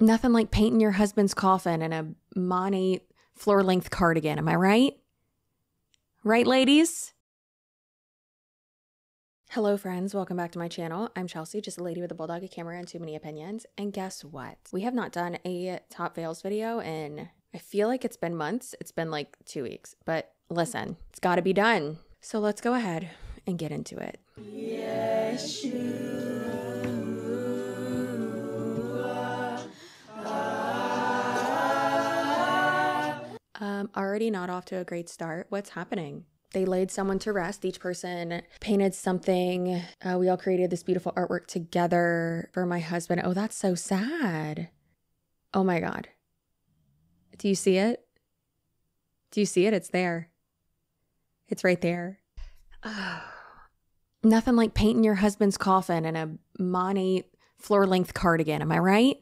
Nothing like painting your husband's coffin in a Monty floor-length cardigan. Am I right? Right, ladies? Hello, friends. Welcome back to my channel. I'm Chelsea, just a lady with a bulldog, a camera, and too many opinions. And guess what? We have not done a top fails video in, I feel like it's been months. It's been like 2 weeks. But listen, it's got to be done. So let's go ahead and get into it. Yes, already not off to a great start. What's happening? They laid someone to rest. Each person painted something. We all created this beautiful artwork together for my husband. Oh, that's so sad. Oh my God. Do you see it? Do you see it? It's there. It's right there. Oh. Nothing like painting your husband's coffin in a Monty floor-length cardigan. Am I right?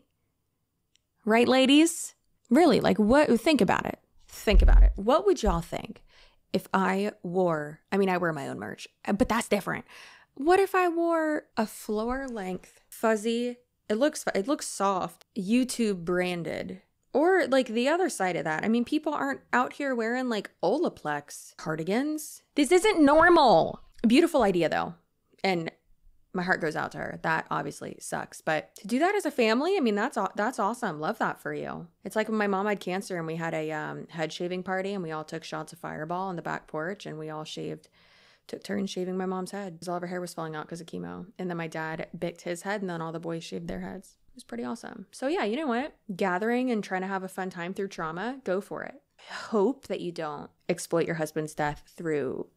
Right, ladies? Really, like what? Think about it. Think about it. What would y'all think if I wore, I mean, I wear my own merch, but that's different. What if I wore a floor-length, fuzzy, it looks soft, YouTube branded, or like the other side of that? I mean, people aren't out here wearing like Olaplex cardigans. This isn't normal. Beautiful idea though. And my heart goes out to her. That obviously sucks. But to do that as a family, I mean, that's awesome. Love that for you. It's like when my mom had cancer and we had a head shaving party and we all took shots of Fireball on the back porch and we all took turns shaving my mom's head because all of her hair was falling out because of chemo. And then my dad bicked his head and then all the boys shaved their heads. It was pretty awesome. So yeah, you know what? Gathering and trying to have a fun time through trauma, go for it. Hope that you don't exploit your husband's death through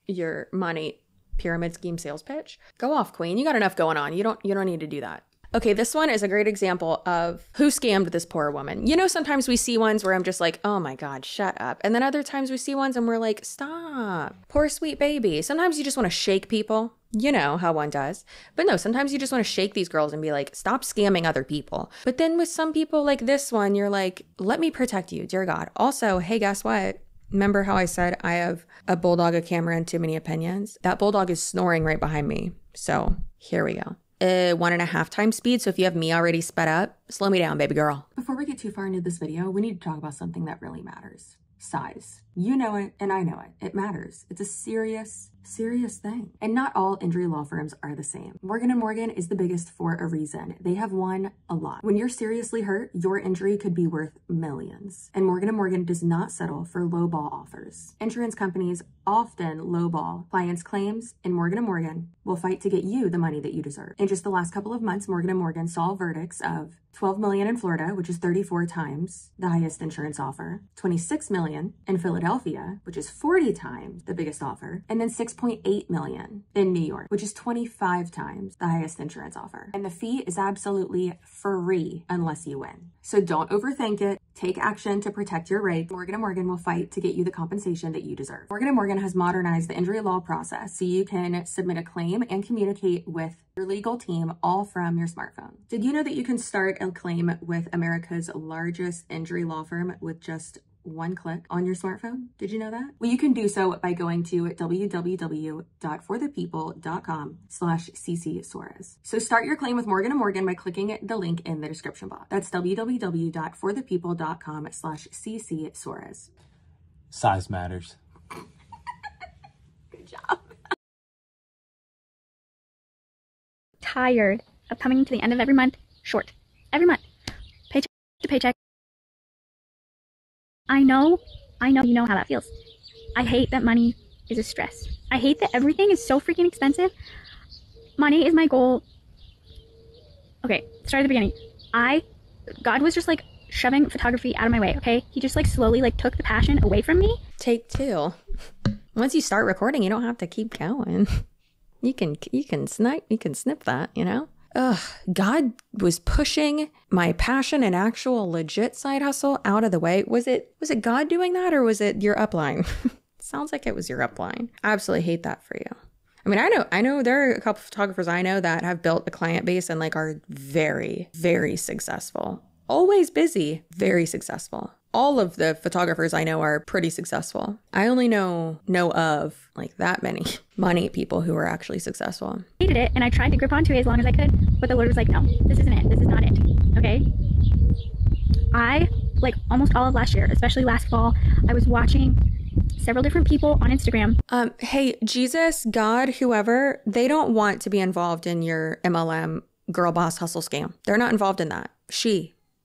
your money pyramid scheme sales pitch. Go off, queen. You got enough going on. You don't need to do that. Okay, this one is a great example of who scammed this poor woman. You know, sometimes we see ones where I'm just like, oh my God, shut up. And then other times we see ones and we're like, stop. Poor sweet baby. Sometimes you just want to shake people. You know how one does. But no, sometimes you just want to shake these girls and be like, stop scamming other people. But then with some people like this one, you're like, let me protect you, dear God. Also, hey, guess what? Remember how I said I have a bulldog, a camera, and too many opinions? That bulldog is snoring right behind me. So here we go. 1.5 times speed. So if you have me already sped up, slow me down, baby girl. Before we get too far into this video, we need to talk about something that really matters. Size. You know it, and I know it. It matters. It's a serious thing. And not all injury law firms are the same. Morgan & Morgan is the biggest for a reason. They have won a lot. When you're seriously hurt, your injury could be worth millions. And Morgan & Morgan does not settle for lowball offers. Insurance companies often lowball clients' claims, and Morgan & Morgan will fight to get you the money that you deserve. In just the last couple of months, Morgan & Morgan saw verdicts of $12 million in Florida, which is 34 times the highest insurance offer, $26 million in Philadelphia, which is 40 times the biggest offer, and then $6.8 million in New York, which is 25 times the highest insurance offer. And the fee is absolutely free unless you win. So don't overthink it. Take action to protect your rights. Morgan & Morgan will fight to get you the compensation that you deserve. Morgan & Morgan has modernized the injury law process so you can submit a claim and communicate with your legal team all from your smartphone. Did you know that you can start a claim with America's largest injury law firm with just one click on your smartphone? Did you know that? Well, you can do so by going to www.forthepeople.com/CCSUAREZ. So start your claim with Morgan & Morgan by clicking the link in the description box. That's www.forthepeople.com/CCSUAREZ. Size matters. Good job. Tired of coming to the end of every month short. Every month. Paycheck to paycheck. I know you know how that feels. I hate that money is a stress. I hate that everything is so freaking expensive. Money is my goal. Okay, start at the beginning. God was just like shoving photography out of my way, okay? He just like slowly like took the passion away from me. Take two. Once you start recording, you don't have to keep going. You can snip that, you know? Ugh, God was pushing my passion and actual legit side hustle out of the way. Was it God doing that, or was it your upline? Sounds like it was your upline. I absolutely hate that for you. I mean, I know there are a couple photographers I know that have built a client base and like are very, very successful. Always busy, very successful. All of the photographers I know are pretty successful. I only know of like that many money people who are actually successful. I hated it, and I tried to grip onto it as long as I could, but the Lord was like, no, this isn't it. This is not it. Okay? I, like almost all of last year, especially last fall, I was watching several different people on Instagram. Hey, Jesus, God, whoever, they don't want to be involved in your MLM girl boss hustle scam. They're not involved in that.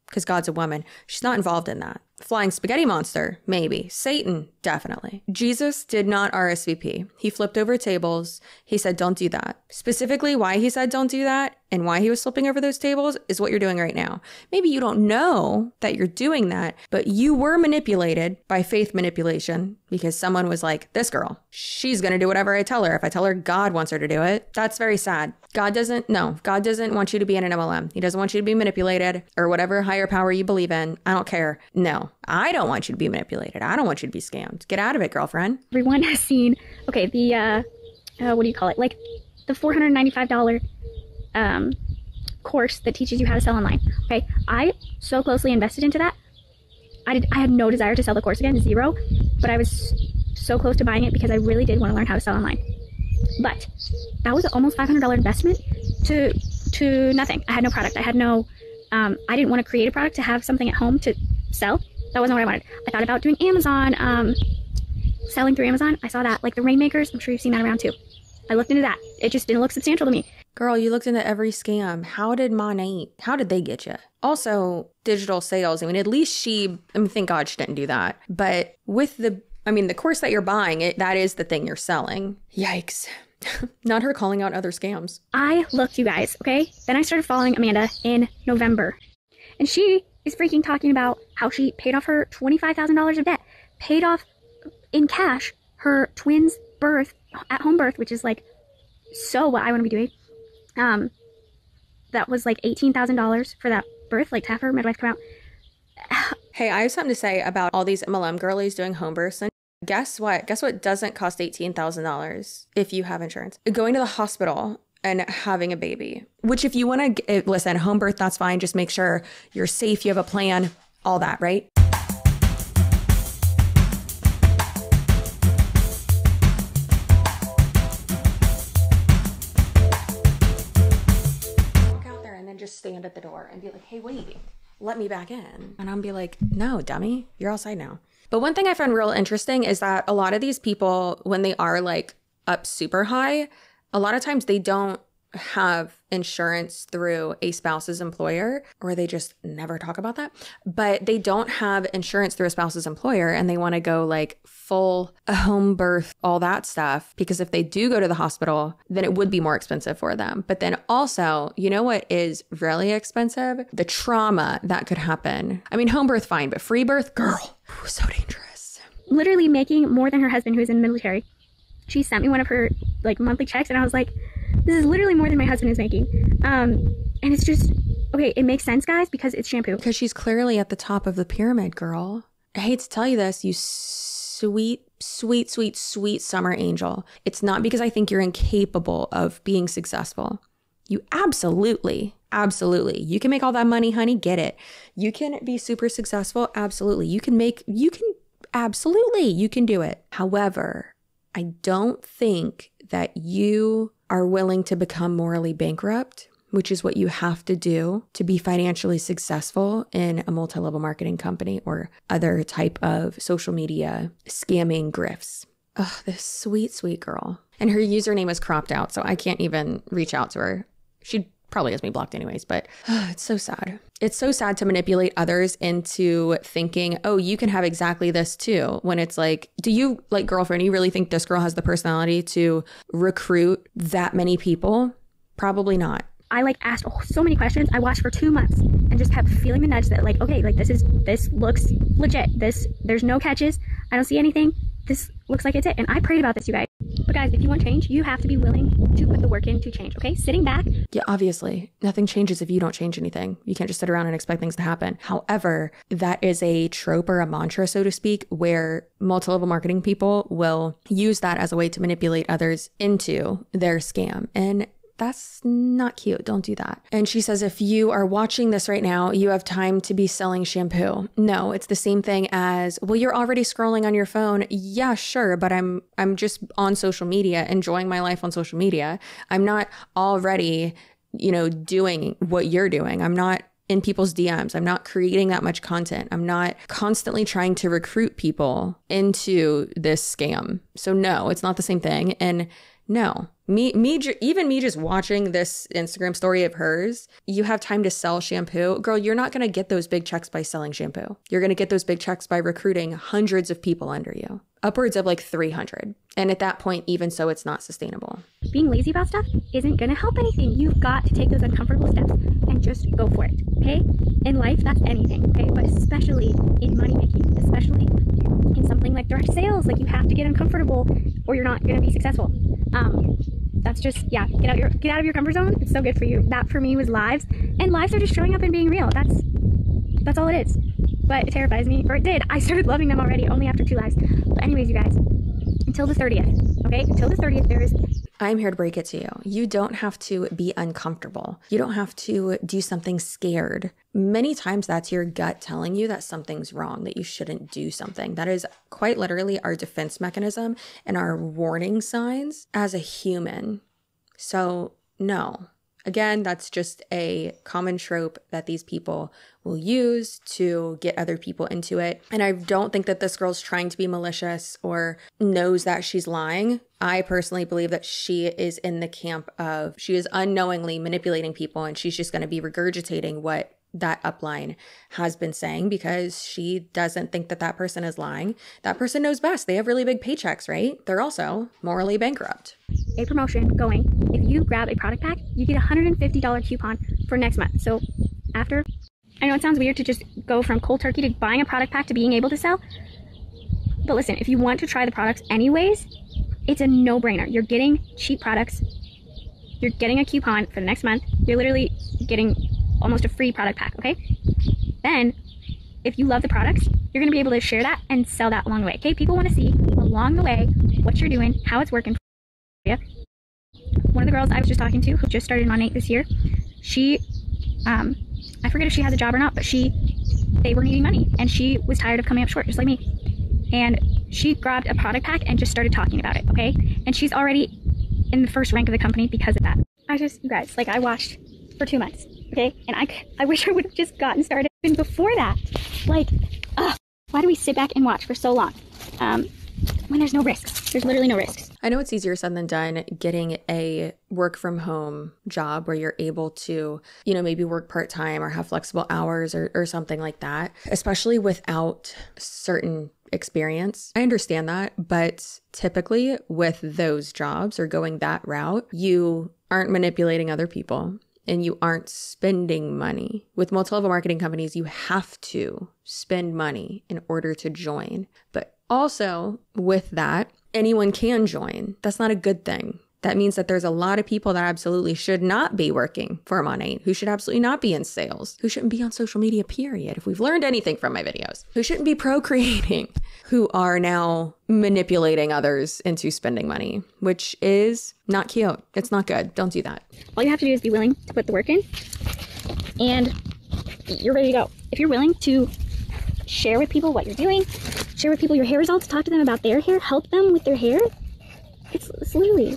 Because God's a woman, she's not involved in that. Flying spaghetti monster, maybe. Satan, definitely. Jesus did not RSVP. He flipped over tables. He said, don't do that. Specifically, why he said don't do that and why he was flipping over those tables is what you're doing right now. Maybe you don't know that you're doing that, but you were manipulated by faith manipulation because someone was like, this girl, she's going to do whatever I tell her. If I tell her God wants her to do it, that's very sad. God doesn't want you to be in an MLM. He doesn't want you to be manipulated or whatever higher power you believe in. I don't care. No, I don't want you to be manipulated. I don't want you to be scammed. Get out of it, girlfriend. Everyone has seen, okay, the, what do you call it? Like the $495 course that teaches you how to sell online. Okay, I so closely invested into that. I had no desire to sell the course again, zero, but I was so close to buying it because I really did want to learn how to sell online. But that was an almost $500 investment to nothing. I had no product. I had no, I didn't want to create a product to have something at home to sell. That wasn't what I wanted. I thought about doing Amazon, selling through Amazon. I saw that, like the Rainmakers. I'm sure you've seen that around too. I looked into that. It just didn't look substantial to me. Girl, you looked into every scam. How did they get you? Also, digital sales. I mean, at least thank God she didn't do that. But with the course that you're buying, that is the thing you're selling. Yikes. Not her calling out other scams. I looked, you guys, okay? Then I started following Amanda in November. And she is freaking talking about how she paid off her $25,000 of debt. Paid off in cash her twins' birth, at-home birth, which is like so what I want to be doing. That was like $18,000 for that birth, like to have her midwife come out. Hey, I have something to say about all these MLM girlies doing home births. And guess what? Guess what doesn't cost $18,000 if you have insurance? Going to the hospital and having a baby. Which if you want to, listen, home birth, that's fine. Just make sure you're safe, you have a plan, all that, right? Just stand at the door and be like, hey, wait, let me back in. And I'll be like, no, dummy, you're outside now. But one thing I found real interesting is that a lot of these people, when they are like up super high, a lot of times they don't have insurance through a spouse's employer, or they just never talk about that. But they don't have insurance through a spouse's employer and they want to go like full home birth, all that stuff. Because if they do go to the hospital, then it would be more expensive for them. But then also, you know what is really expensive? The trauma that could happen. I mean, home birth, fine, but free birth, girl, so dangerous. Literally making more than her husband, who's in the military. She sent me one of her like monthly checks and I was like, this is literally more than my husband is making. And it's just, okay, it makes sense, guys, because it's shampoo. Because she's clearly at the top of the pyramid, girl. I hate to tell you this, you sweet, sweet, sweet, sweet summer angel. It's not because I think you're incapable of being successful. You absolutely, you can make all that money, honey, get it. You can be super successful, absolutely. You can do it. However, I don't think that you are willing to become morally bankrupt, which is what you have to do to be financially successful in a multi-level marketing company or other type of social media scamming grifts. Oh, this sweet, sweet girl. And her username is cropped out, so I can't even reach out to her. She probably has me blocked anyways, but it's so sad. It's so sad to manipulate others into thinking, oh, you can have exactly this too. When it's like, do you, like, girlfriend, you really think this girl has the personality to recruit that many people? Probably not. I like asked so many questions. I watched for 2 months and just kept feeling the nudge that like, okay, like this looks legit. There's no catches. I don't see anything. This looks like it's it. And I prayed about this, you guys. But guys, if you want change, you have to be willing to put the work in to change, okay? Sitting back. Yeah, obviously. Nothing changes if you don't change anything. You can't just sit around and expect things to happen. However, that is a trope or a mantra, so to speak, where multi-level marketing people will use that as a way to manipulate others into their scam. And that's not cute. Don't do that. And she says, if you are watching this right now, you have time to be selling shampoo. No, it's the same thing as, well, you're already scrolling on your phone. Yeah, sure. But I'm just on social media, enjoying my life on social media. I'm not already, doing what you're doing. I'm not in people's DMs. I'm not creating that much content. I'm not constantly trying to recruit people into this scam. So no, it's not the same thing. And no, even me just watching this Instagram story of hers, you have time to sell shampoo. Girl, you're not going to get those big checks by selling shampoo. You're going to get those big checks by recruiting hundreds of people under you, upwards of like 300. And at that point, even so, it's not sustainable. Being lazy about stuff isn't going to help anything. You've got to take those uncomfortable steps and just go for it, okay? In life, that's anything, okay? But especially in money making, especially in something like direct sales, like you have to get uncomfortable or you're not going to be successful. That's just, yeah, get out of your comfort zone. It's so good for you. That for me was lives, and lives are just showing up and being real. That's all it is. But it terrifies me, or it did. I started loving them already only after 2 lives. But anyways, you guys, until the 30th, okay? Until the 30th, there is... I'm here to break it to you. You don't have to be uncomfortable. You don't have to do something scared. Many times that's your gut telling you that something's wrong, that you shouldn't do something. That is quite literally our defense mechanism and our warning signs as a human. So no. Again, that's just a common trope that these people will use to get other people into it. And I don't think that this girl's trying to be malicious or knows that she's lying. I personally believe that she is in the camp of she is unknowingly manipulating people, and she's just going to be regurgitating what that upline has been saying because she doesn't think that that person is lying. That person knows best. They have really big paychecks, right? They're also morally bankrupt. A promotion going. If you grab a product pack, you get a $150 coupon for next month. So after, I know it sounds weird to just go from cold turkey to buying a product pack to being able to sell. But listen, if you want to try the products anyways, it's a no-brainer. You're getting cheap products. You're getting a coupon for the next month. You're literally getting almost a free product pack, okay? Then, if you love the products, you're going to be able to share that and sell that along the way, okay? People want to see along the way what you're doing, how it's working for you. One of the girls I was just talking to who just started on 8 this year, she, I forget if she has a job or not, but they were needing money and she was tired of coming up short, just like me. And she grabbed a product pack and just started talking about it, okay? And she's already in the first rank of the company because of that. You guys, like I watched for 2 months. Okay, and I wish I would have just gotten started even before that. Like, why do we sit back and watch for so long when there's no risks? There's literally no risks. I know it's easier said than done getting a work from home job where you're able to, maybe work part-time or have flexible hours or something like that, especially without certain experience. I understand that, but typically with those jobs or going that route, you aren't manipulating other people. And you aren't spending money. With multi-level marketing companies, you have to spend money in order to join. But also with that, anyone can join. That's not a good thing. That means that there's a lot of people that absolutely should not be working for money, who should absolutely not be in sales, who shouldn't be on social media, period. If we've learned anything from my videos, who shouldn't be procreating, who are now manipulating others into spending money, which is not cute. It's not good. Don't do that. All you have to do is be willing to put the work in and you're ready to go. If you're willing to share with people what you're doing, share with people your hair results, talk to them about their hair, help them with their hair, it's literally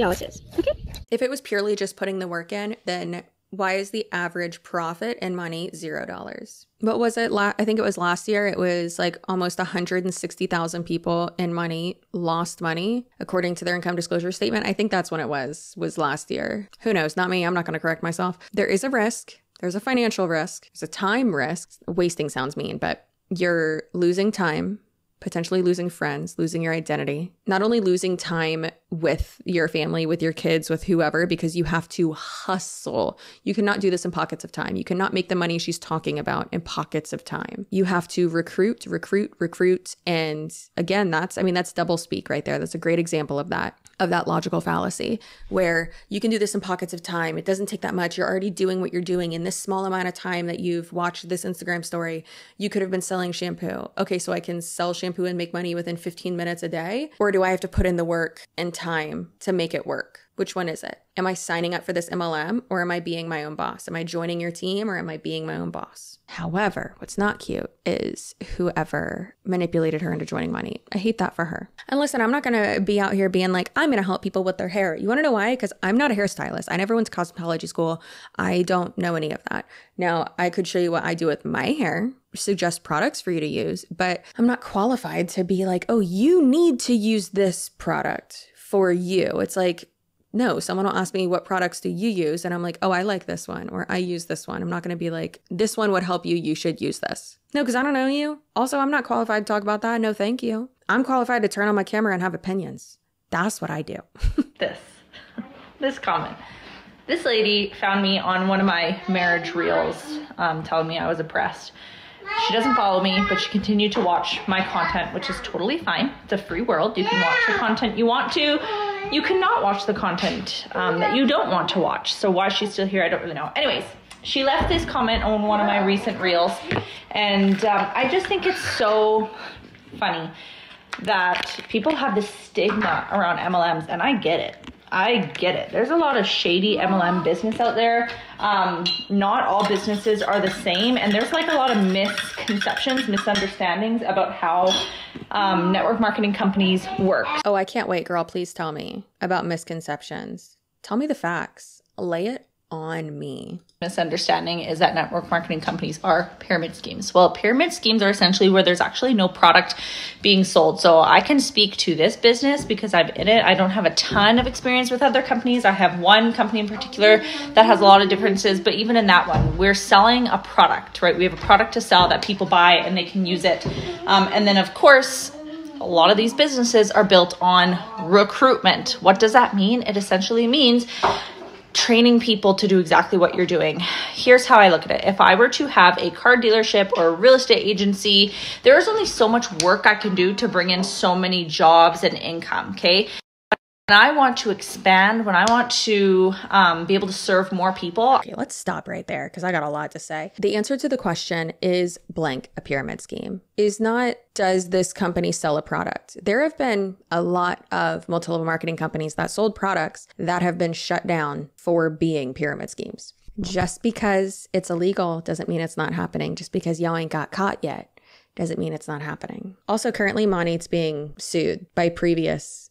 all it is, okay? If it was purely just putting the work in, then why is the average profit in money $0? What was it? I think it was last year. It was like almost 160,000 people in money lost money, according to their income disclosure statement. I think that's when it was last year. Who knows? Not me. I'm not going to correct myself. There is a risk. There's a financial risk. There's a time risk. Wasting sounds mean, but you're losing time, potentially losing friends, losing your identity, not only losing time with your family, with your kids, with whoever, because you have to hustle. You cannot do this in pockets of time. You cannot make the money she's talking about in pockets of time. You have to recruit. And again, that's double speak right there. That's a great example of that logical fallacy where you can do this in pockets of time. It doesn't take that much. You're already doing what you're doing in this small amount of time that you've watched this Instagram story. You could have been selling shampoo. Okay, so I can sell shampoo and make money within 15 minutes a day? Or do I have to put in the work and time to make it work? Which one is it? Am I signing up for this MLM or am I being my own boss? Am I joining your team or am I being my own boss? However, what's not cute is whoever manipulated her into joining money. I hate that for her. And listen, I'm not going to be out here being like, I'm going to help people with their hair. You want to know why? Because I'm not a hairstylist. I never went to cosmetology school. I don't know any of that. Now, I could show you what I do with my hair, suggest products for you to use, but I'm not qualified to be like, oh, you need to use this product for you. It's like, no, someone will ask me, what products do you use? And I'm like, oh, I like this one, or I use this one. I'm not going to be like, this one would help you. You should use this. No, because I don't know you. Also, I'm not qualified to talk about that. No, thank you. I'm qualified to turn on my camera and have opinions. That's what I do. This comment. This lady found me on one of my marriage reels, telling me I was oppressed. She doesn't follow me, but she continued to watch my content, which is totally fine. It's a free world. You can watch the content you want to. You cannot watch the content that you don't want to watch. So why she's still here, I don't really know. Anyways, she left this comment on one of my recent reels. And I just think it's so funny that people have this stigma around MLMs, and I get it. There's a lot of shady MLM business out there. Not all businesses are the same. And there's like a lot of misconceptions, misunderstandings about how network marketing companies work. Oh, I can't wait, girl. Please tell me about misconceptions. Tell me the facts. Lay it on me. Misunderstanding is that network marketing companies are pyramid schemes. Well, pyramid schemes are essentially where there's actually no product being sold. So I can speak to this business because I'm in it. I don't have a ton of experience with other companies. I have one company in particular that has a lot of differences, but even in that one, we're selling a product, right? We have a product to sell that people buy and they can use it. And then of course, a lot of these businesses are built on recruitment. What does that mean? It essentially means training people to do exactly what you're doing. Here's how I look at it. If I were to have a car dealership or a real estate agency, there is only so much work I can do to bring in so many jobs and income, okay? When I want to expand, when I want to be able to serve more people. Okay, let's stop right there because I got a lot to say. The answer to the question is blank a pyramid scheme. Is not, does this company sell a product? There have been a lot of multi-level marketing companies that sold products that have been shut down for being pyramid schemes. Just because it's illegal doesn't mean it's not happening. Just because y'all ain't got caught yet doesn't mean it's not happening. Also, currently, Monite's being sued by previous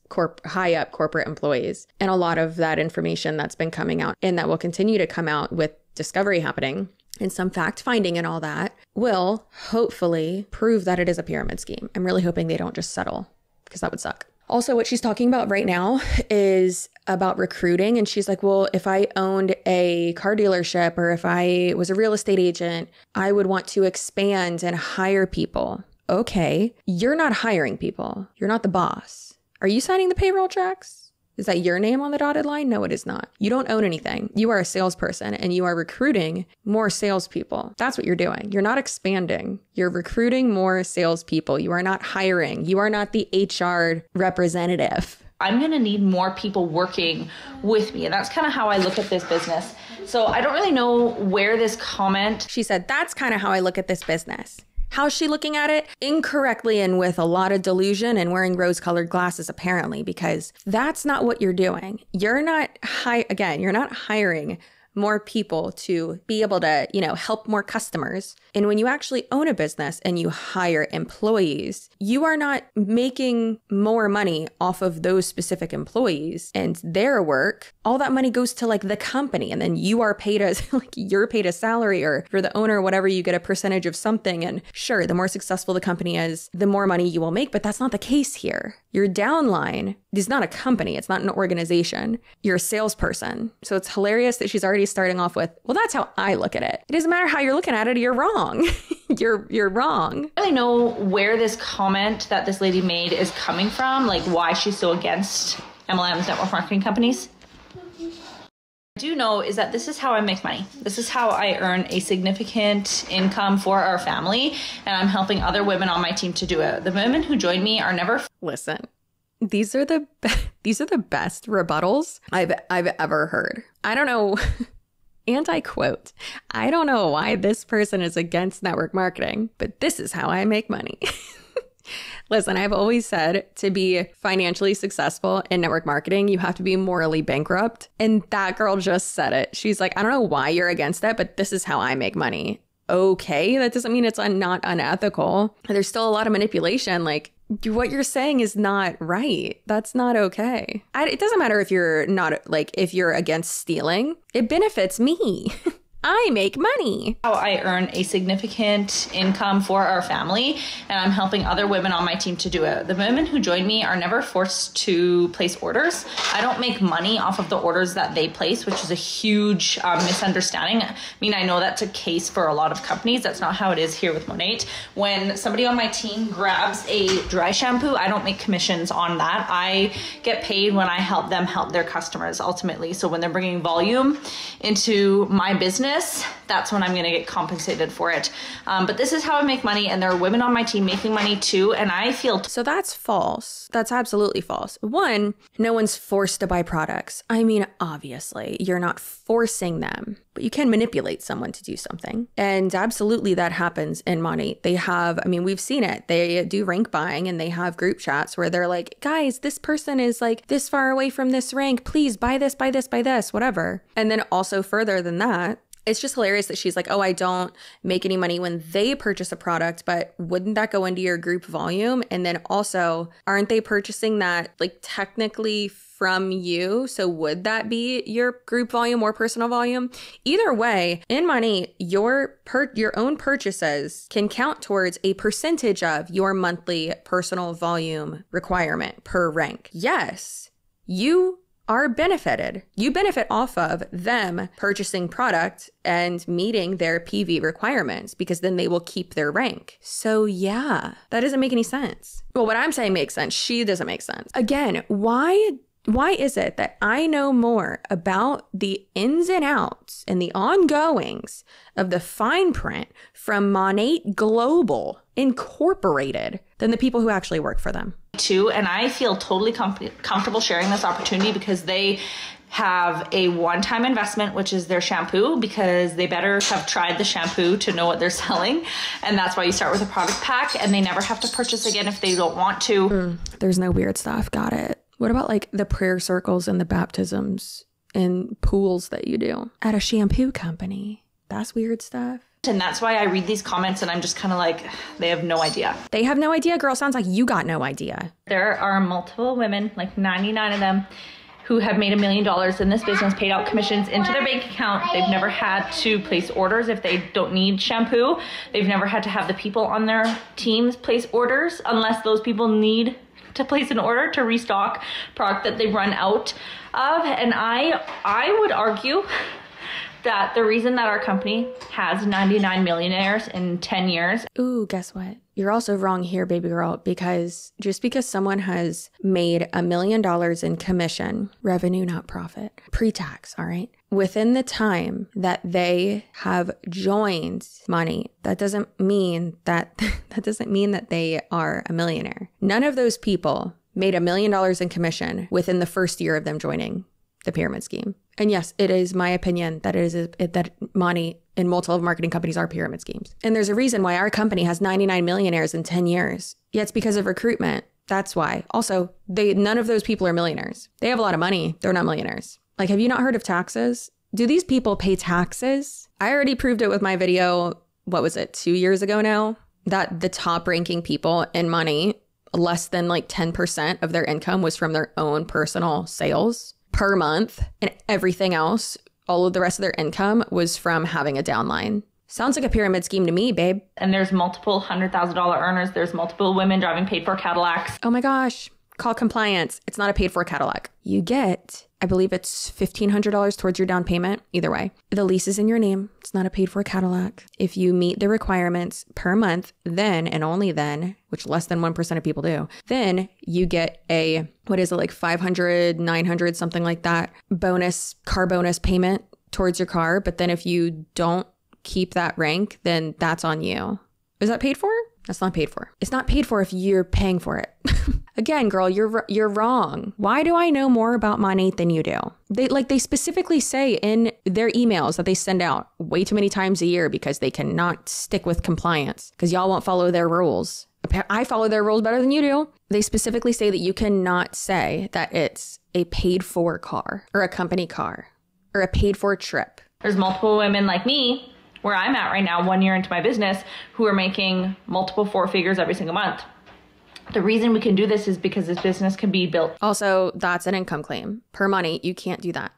high-up corporate employees. And a lot of that information that's been coming out and that will continue to come out with discovery happening and some fact-finding and all that will hopefully prove that it is a pyramid scheme. I'm really hoping they don't just settle because that would suck. Also, what she's talking about right now is about recruiting. And she's like, well, if I owned a car dealership or if I was a real estate agent, I would want to expand and hire people. Okay, you're not hiring people. You're not the boss. Are you signing the payroll checks? Is that your name on the dotted line? No, it is not. You don't own anything. You are a salesperson and you are recruiting more salespeople. That's what you're doing. You're not expanding. You're recruiting more salespeople. You are not hiring. You are not the HR representative. I'm going to need more people working with me. And that's kind of how I look at this business. So I don't really know where this comment. She said, that's kind of how I look at this business. How's she looking at it? Incorrectly and with a lot of delusion and wearing rose-colored glasses, apparently, because that's not what you're doing. You're not you're not hiring more people to be able to, help more customers. And when you actually own a business and you hire employees, you are not making more money off of those specific employees and their work. All that money goes to like the company. And then you are paid as you're paid a salary, or if you're the owner or whatever, you get a percentage of something. And sure, the more successful the company is, the more money you will make. But that's not the case here. Your downline is not a company. It's not an organization. You're a salesperson. So it's hilarious that she's already starting off with, well, that's how I look at it. It doesn't matter how you're looking at it. You're wrong. You're wrong. I don't really know where this comment that this lady made is coming from, like why she's so against MLMs, network marketing companies. I do know is that this is how I make money. This is how I earn a significant income for our family, and I'm helping other women on my team to do it. The women who join me are never. Listen, these are the best rebuttals I've ever heard. I don't know. And I quote, I don't know why this person is against network marketing, but this is how I make money. Listen, I've always said to be financially successful in network marketing, you have to be morally bankrupt. And that girl just said it. She's like, I don't know why you're against it, but this is how I make money. Okay, that doesn't mean it's not unethical. There's still a lot of manipulation. Like, what you're saying is not right. That's not okay. It doesn't matter if you're not, like, if you're against stealing. It benefits me. I make money. I earn a significant income for our family, and I'm helping other women on my team to do it. The women who join me are never forced to place orders. I don't make money off of the orders that they place, which is a huge misunderstanding. I mean, I know that's a case for a lot of companies. That's not how it is here with Monat. When somebody on my team grabs a dry shampoo, I don't make commissions on that. I get paid when I help them help their customers ultimately. So when they're bringing volume into my business, that's when I'm going to get compensated for it. But this is how I make money, and there are women on my team making money too, and I feel... So that's false. That's absolutely false. One, no one's forced to buy products. I mean, obviously, you're not forcing them, but you can manipulate someone to do something. And absolutely that happens in Monat. They have, I mean, we've seen it. They do rank buying, and they have group chats where they're like, guys, this person is like this far away from this rank. Please buy this, buy this, buy this, whatever. And then also further than that, it's just hilarious that she's like, oh, I don't make any money when they purchase a product, but wouldn't that go into your group volume? And then also, aren't they purchasing that like technically from you? So would that be your group volume or personal volume? Either way, in Monat, your own purchases can count towards a percentage of your monthly personal volume requirement per rank. Yes, you are benefited. You benefit off of them purchasing product and meeting their PV requirements because then they will keep their rank. So yeah, that doesn't make any sense. Well, what I'm saying makes sense. She doesn't make sense. Again, why is it that I know more about the ins and outs and the ongoings of the fine print from Monat Global Incorporated than the people who actually work for them? Too, and I feel totally comfortable sharing this opportunity because they have a one-time investment, which is their shampoo, because they better have tried the shampoo to know what they're selling. And that's why you start with a product pack, and they never have to purchase again if they don't want to. There's no weird stuff. Got it. What about like the prayer circles and the baptisms and pools that you do at a shampoo company? That's weird stuff. And that's why I read these comments and I'm just kind of like, they have no idea. They have no idea? Girl, sounds like you got no idea. There are multiple women, like 99 of them, who have made $1 million in this business, paid out commissions into their bank account. They've never had to place orders if they don't need shampoo. They've never had to have the people on their teams place orders unless those people need to place an order to restock product that they run out of. And I would argue that the reason that our company has 99 millionaires in 10 years. Ooh, guess what? You're also wrong here, baby girl, because just because someone has made $1 million in commission, revenue, not profit, pre-tax, all right, within the time that they have joined Monat, that doesn't mean that they are a millionaire. None of those people made $1 million in commission within the first year of them joining the pyramid scheme. And yes, it is my opinion that that Monat and multiple marketing companies are pyramid schemes. And there's a reason why our company has 99 millionaires in 10 years. Yeah, it's because of recruitment. That's why. Also, none of those people are millionaires. They have a lot of money. They're not millionaires. Like, have you not heard of taxes? Do these people pay taxes? I already proved it with my video, what was it, 2 years ago now? That the top ranking people in Monat, less than like 10% of their income was from their own personal sales per month, and everything else, all of the rest of their income was from having a downline. Sounds like a pyramid scheme to me, babe. And there's multiple $100,000 earners. There's multiple women driving paid for Cadillacs. Oh my gosh. Call compliance. It's not a paid for Cadillac. You get, I believe it's $1,500 towards your down payment. Either way, the lease is in your name. It's not a paid for Cadillac. If you meet the requirements per month, then and only then, which less than 1% of people do, then you get a, what is it, like 500, 900, something like that, car bonus payment towards your car. But then if you don't keep that rank, then that's on you. Is that paid for? That's not paid for. It's not paid for if you're paying for it. Again, girl, you're wrong. Why do I know more about Monat than you do? They specifically say in their emails that they send out way too many times a year because they cannot stick with compliance because y'all won't follow their rules. I follow their rules better than you do. They specifically say that you cannot say that it's a paid for car or a company car or a paid for trip. There's multiple women like me, where I'm at right now, 1 year into my business, who are making multiple 4 figures every single month. The reason we can do this is because this business can be built. Also, that's an income claim. Per money, you can't do that.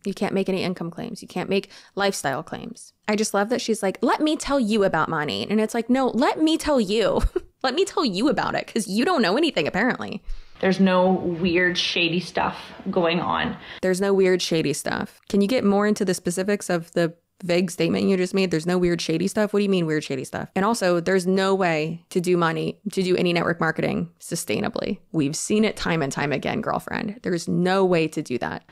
You can't make any income claims. You can't make lifestyle claims. I just love that she's like, let me tell you about money. And it's like, no, let me tell you. Let me tell you about it, because you don't know anything, apparently. There's no weird, shady stuff going on. There's no weird, shady stuff. Can you get more into the specifics of the vague statement you just made? There's no weird, shady stuff. What do you mean weird, shady stuff? And also, there's no way to do any network marketing sustainably. We've seen it time and time again, girlfriend. There's no way to do that.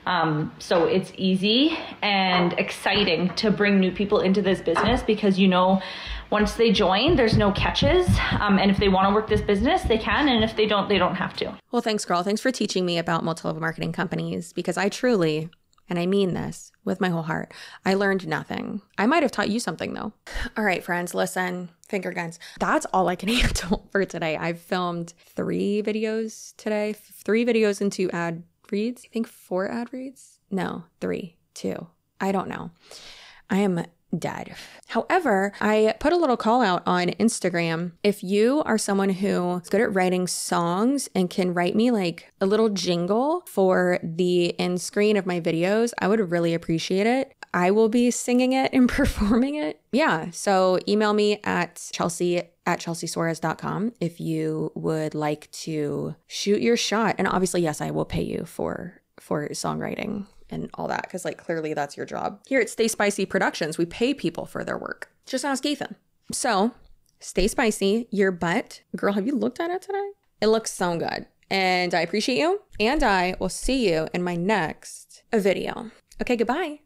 So it's easy and exciting to bring new people into this business because, once they join, there's no catches. And if they want to work this business, they can. And if they don't have to. Well, thanks, girl. Thanks for teaching me about multi-level marketing companies, because I truly, and I mean this with my whole heart, I learned nothing. I might have taught you something, though. All right, friends, listen, finger guns. That's all I can handle for today. I've filmed 3 videos today, 3 videos and 2 ad reads. I think 4 ad reads. No, 3, 2. I don't know. I am dead. However, I put a little call out on Instagram. If you are someone who is good at writing songs and can write me like a little jingle for the end screen of my videos, I would really appreciate it. I will be singing it and performing it. Yeah. So email me at chelsea@chelseasuarez.com if you would like to shoot your shot. And obviously, yes, I will pay you for songwriting and all that, because like clearly that's your job. Here at Stay Spicy Productions, we pay people for their work. Just ask Ethan. So stay spicy. Your butt, girl, have you looked at it today? It looks so good. And I appreciate you. And I will see you in my next video. Okay, goodbye.